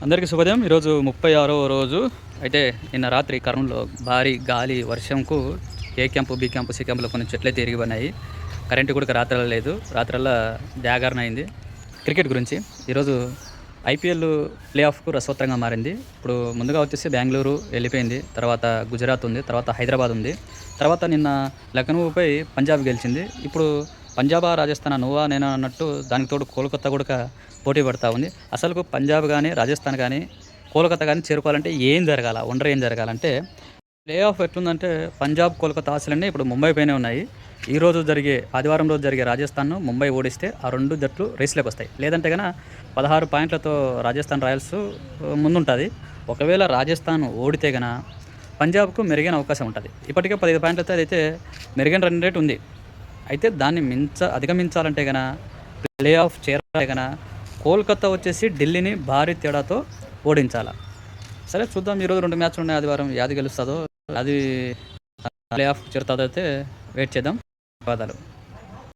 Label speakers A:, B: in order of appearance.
A: అందరికీ శుభోదయం. ఈరోజు 36వ రోజు. అయితే నిన్న రాత్రి కర్నూలులో భారీ గాలి వర్షంకు ఏ క్యాంపు, బి క్యాంపు, సి క్యాంపులో కొన్ని చెట్లయితే ఇరిగిపోయినాయి. కరెంటు కూడా రాత్రల్లా లేదు. రాత్రల్లా జాగరణ అయింది. క్రికెట్ గురించి ఈరోజు ఐపీఎల్ ప్లే ఆఫ్కు రసవత్తరంగా మారింది. ఇప్పుడు ముందుగా వచ్చేసి బెంగళూరు వెళ్ళిపోయింది, తర్వాత గుజరాత్ ఉంది, తర్వాత హైదరాబాద్ ఉంది, తర్వాత నిన్న లక్నోపై పంజాబ్ గెలిచింది. ఇప్పుడు పంజాబా రాజస్థాన్ నువ్వా నేనా అన్నట్టు దానికి తోడు కోల్కతా కూడా పోటీ పడుతూ ఉంది. అసలు పంజాబ్ కానీ రాజస్థాన్ కానీ కోల్కతా కానీ చేరుకోవాలంటే ఏం జరగాల, ఏం జరగాలంటే ప్లే ఆఫ్ ఎట్లుందంటే పంజాబ్ కోల్కతా ఆశలన్నీ ఇప్పుడు ముంబై పైనే ఉన్నాయి. ఆదివారం రోజు జరిగే రాజస్థాన్ను ముంబై ఓడిస్తే ఆ రెండు జట్లు రేస్లోకి వస్తాయి. లేదంటే కనుక 16 పాయింట్లతో రాజస్థాన్ రాయల్స్ ముందుంటుంది. ఒకవేళ రాజస్థాన్ ఓడితే కనుక పంజాబ్కు మెరుగైన అవకాశం ఉంటుంది. ఇప్పటికే 15 పాయింట్లతో అయితే మెరుగైన రన్ రేట్ ఉంది. అయితే దాన్ని అధిగమించాలంటే కనుక ప్లే ఆఫ్ చేరాలంటే కనుక కోల్కతా వచ్చేసి ఢిల్లీని భారీ తేడాతో ఓడించాలి. సరే చూద్దాం. ఈరోజు 2 మ్యాచ్లు ఉన్నాయి. ఆదివారం యాది గెలుస్తుందో, అది ప్లే ఆఫ్ చేరుతుందో అయితే వెయిట్ చేద్దాం. ధన్యవాదాలు.